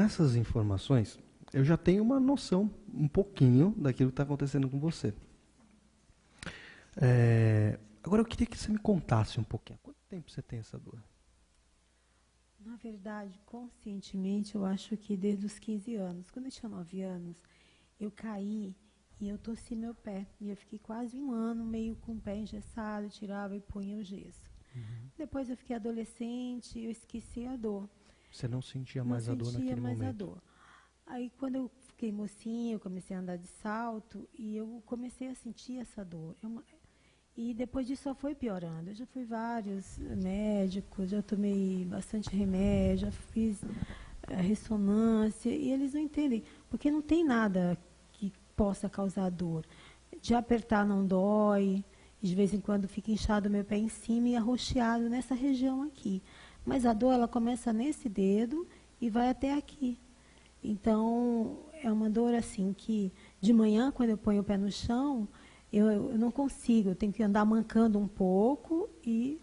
essas informações, eu já tenho uma noção, um pouquinho, daquilo que está acontecendo com você. Agora eu queria que você me contasse um pouquinho. Há quanto tempo você tem essa dor? Na verdade, conscientemente, eu acho que desde os 15 anos. Quando eu tinha 9 anos, eu caí e eu torci meu pé. E eu fiquei quase um ano meio com o pé engessado, tirava e punha o gesso. Depois eu fiquei adolescente e eu esqueci a dor. Você não sentia Não mais a dor sentia naquele mais a momento? dor. Aí quando eu fiquei mocinha, eu comecei a andar de salto e eu comecei a sentir essa dor. E depois disso só foi piorando. Eu já fui vários médicos, já tomei bastante remédio, já fiz ressonância e eles não entendem, porque não tem nada que possa causar dor. De apertar não dói, de vez em quando fica inchado meu pé em cima e arroxeado nessa região aqui. Mas a dor ela começa nesse dedo e vai até aqui. Então, é uma dor assim que de manhã, quando eu ponho o pé no chão, eu não consigo, eu tenho que andar mancando um pouco e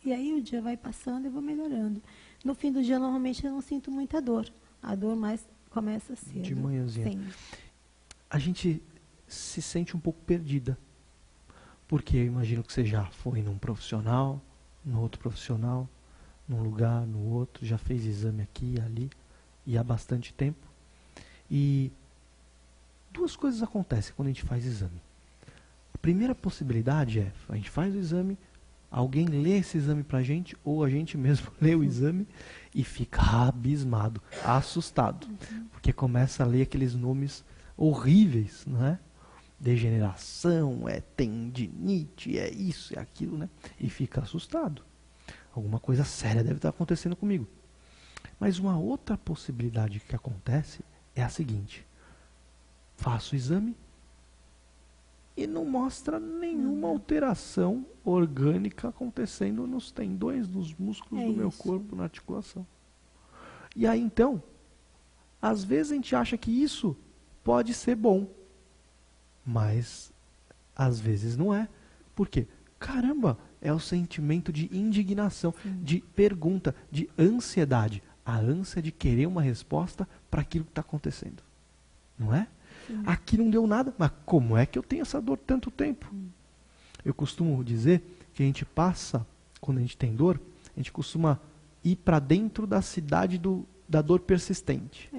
aí o dia vai passando e vou melhorando. No fim do dia, normalmente, eu não sinto muita dor. A dor mais começa cedo. De manhãzinha. Sim. A gente se sente um pouco perdida. Porque eu imagino que você já foi num profissional, no outro profissional, num lugar, no outro, já fez exame aqui e ali, e há bastante tempo. E duas coisas acontecem quando a gente faz exame. A primeira possibilidade é, a gente faz o exame, alguém lê esse exame pra gente, ou a gente mesmo lê o exame e fica abismado, assustado. Porque começa a ler aqueles nomes horríveis, não é? Degeneração, é tendinite, é isso, é aquilo, né? E fica assustado. Alguma coisa séria deve estar acontecendo comigo. Mas uma outra possibilidade que acontece é a seguinte: faço o exame e não mostra nenhuma alteração orgânica acontecendo nos tendões, nos músculos do meu corpo, na articulação. E aí então, às vezes a gente acha que isso pode ser bom, mas às vezes não é. Por quê? Caramba, é o sentimento de indignação, de pergunta, de ansiedade. A ânsia de querer uma resposta para aquilo que está acontecendo. Não é? Aqui não deu nada, mas como é que eu tenho essa dor tanto tempo? Eu costumo dizer que a gente passa, quando a gente tem dor, a gente costuma ir para dentro da cidade da dor persistente.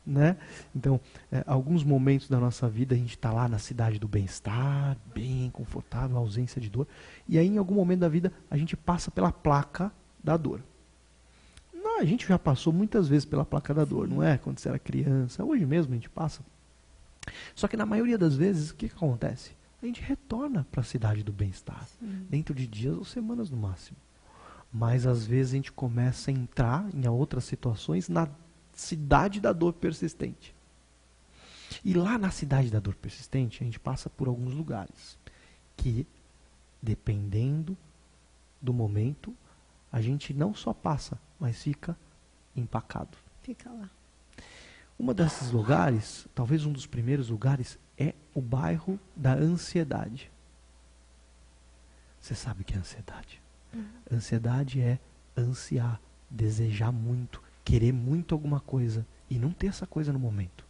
Né? Então, alguns momentos da nossa vida a gente está lá na cidade do bem-estar, bem confortável, ausência de dor. E aí, em algum momento da vida, a gente passa pela placa da dor. Não, a gente já passou muitas vezes pela placa da dor, não é? Quando você era criança, hoje mesmo a gente passa. Só que na maioria das vezes, o que acontece? A gente retorna para a cidade do bem-estar, dentro de dias ou semanas no máximo. Mas às vezes a gente começa a entrar em outras situações na cidade da dor persistente. E lá na cidade da dor persistente, a gente passa por alguns lugares que, dependendo do momento, a gente não só passa, mas fica empacado. Fica lá. Um desses lugares, talvez um dos primeiros lugares, é o bairro da ansiedade. Você sabe o que é ansiedade? Ansiedade é ansiar, desejar muito, querer muito alguma coisa e não ter essa coisa no momento.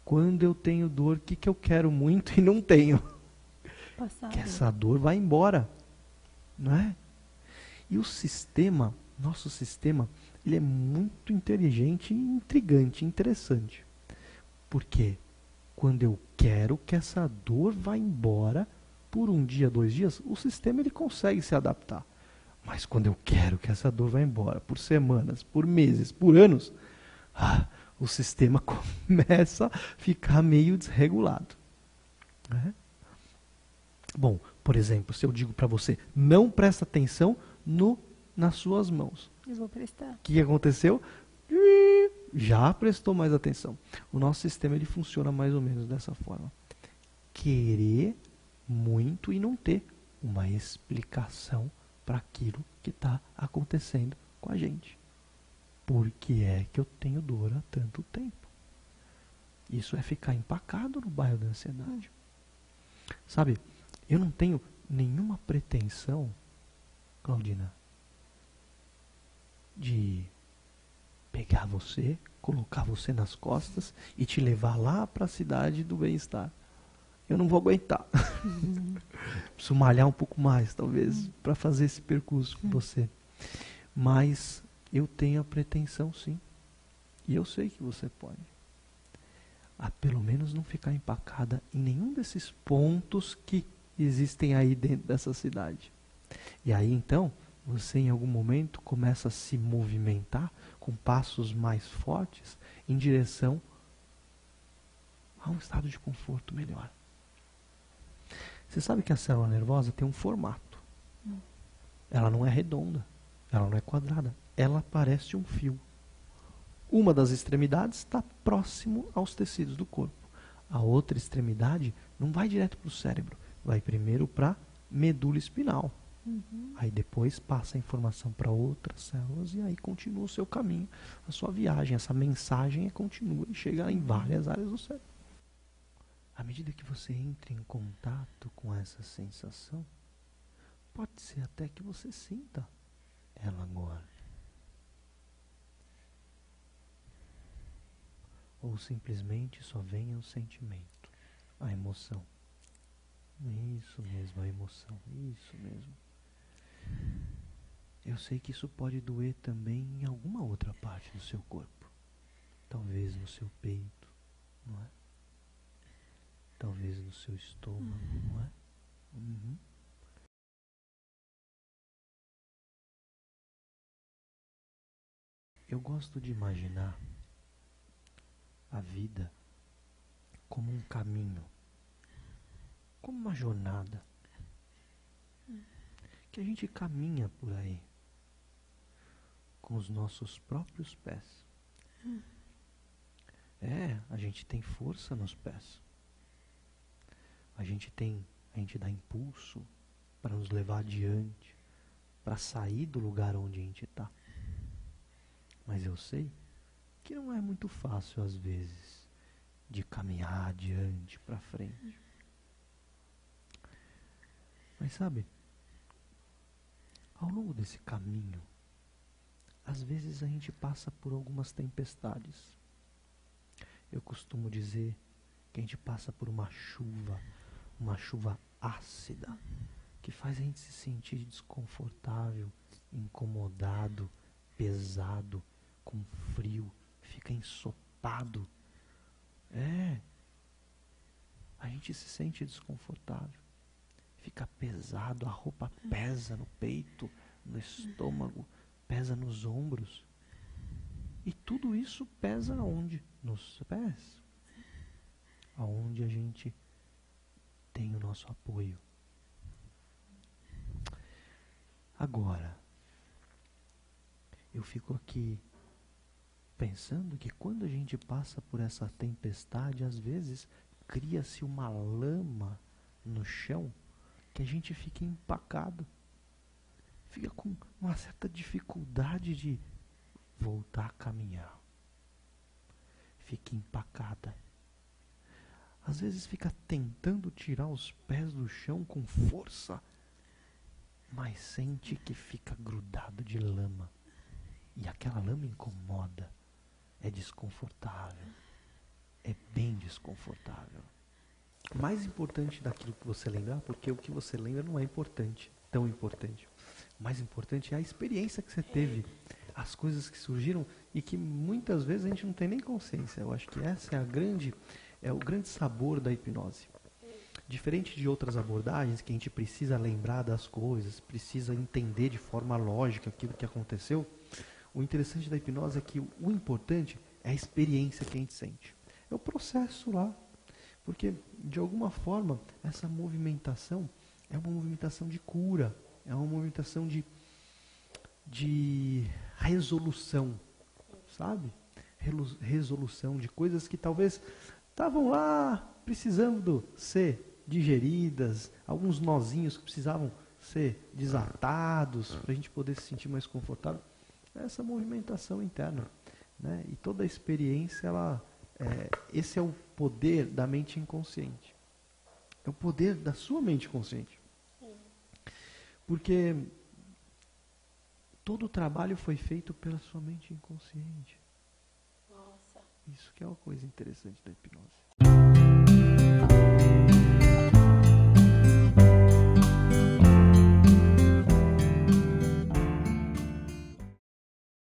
Quando eu tenho dor, o que eu quero muito e não tenho? Que essa dor vai embora, não é? E o sistema, nosso sistema, ele é muito inteligente, intrigante, interessante. Porque quando eu quero que essa dor vá embora, por um dia, 2 dias, o sistema ele consegue se adaptar. Mas quando eu quero que essa dor vá embora, por semanas, por meses, por anos, o sistema começa a ficar meio desregulado. Né? Bom, por exemplo, se eu digo para você, não presta atenção nas suas mãos. Eu vou prestar. O que aconteceu? Já prestou mais atenção. O nosso sistema ele funciona mais ou menos dessa forma. Querer muito e não ter uma explicação para aquilo que está acontecendo com a gente. Por que é que eu tenho dor há tanto tempo? Isso é ficar empacado no bairro da ansiedade. Sabe, eu não tenho nenhuma pretensão, Claudina, de pegar você, colocar você nas costas e te levar lá para a cidade do bem-estar. Eu não vou aguentar. Preciso malhar um pouco mais, talvez, para fazer esse percurso com você. Mas eu tenho a pretensão, sim. E eu sei que você pode. A pelo menos não ficar empacada em nenhum desses pontos que existem aí dentro dessa cidade. E aí, então, você em algum momento começa a se movimentar com passos mais fortes em direção a um estado de conforto melhor. Você sabe que a célula nervosa tem um formato. Ela não é redonda, ela não é quadrada, ela parece um fio. Uma das extremidades está próximo aos tecidos do corpo. A outra extremidade não vai direto para o cérebro, vai primeiro para a medula espinal. Aí depois passa a informação para outras células e aí continua o seu caminho, a sua viagem. Essa mensagem continua e chega em várias áreas do cérebro. À medida que você entra em contato com essa sensação, pode ser até que você sinta ela agora. Ou simplesmente só venha o sentimento, a emoção. Isso mesmo, a emoção, isso mesmo. Eu sei que isso pode doer também em alguma outra parte do seu corpo. Talvez no seu peito, não é? Talvez no seu estômago, não é? Eu gosto de imaginar a vida como um caminho, como uma jornada, que a gente caminha por aí, com os nossos próprios pés. A gente tem força nos pés. A gente dá impulso para nos levar adiante, para sair do lugar onde a gente está. Mas eu sei que não é muito fácil às vezes de caminhar adiante, para frente. Mas sabe, ao longo desse caminho, às vezes a gente passa por algumas tempestades. Eu costumo dizer que a gente passa por uma chuva ácida, que faz a gente se sentir desconfortável, incomodado, pesado, com frio, fica ensopado. A gente se sente desconfortável, fica pesado, a roupa pesa no peito, no estômago, pesa nos ombros. E tudo isso pesa onde? Nos pés. Aonde a gente tem o nosso apoio. Agora, eu fico aqui pensando que quando a gente passa por essa tempestade, às vezes cria-se uma lama no chão que a gente fica empacado. Fica com uma certa dificuldade de voltar a caminhar. Fica empacada. Às vezes fica tentando tirar os pés do chão com força, mas sente que fica grudado de lama. E aquela lama incomoda. É desconfortável. É bem desconfortável. Mais importante daquilo que você lembrar, porque o que você lembra não é importante, tão importante. O mais importante é a experiência que você teve, as coisas que surgiram e que muitas vezes a gente não tem nem consciência. Eu acho que essa é o grande sabor da hipnose. Diferente de outras abordagens que a gente precisa lembrar das coisas, precisa entender de forma lógica aquilo que aconteceu, o interessante da hipnose é que o importante é a experiência que a gente sente. É o processo lá. Porque, de alguma forma, essa movimentação é uma movimentação de cura, é uma movimentação de resolução, sabe? Resolução de coisas que talvez estavam lá precisando ser digeridas, alguns nozinhos que precisavam ser desatados para a gente poder se sentir mais confortável. Essa movimentação interna, né? E toda a experiência, esse é o poder da mente inconsciente. É o poder da sua mente consciente. Porque todo o trabalho foi feito pela sua mente inconsciente. Isso que é uma coisa interessante da hipnose.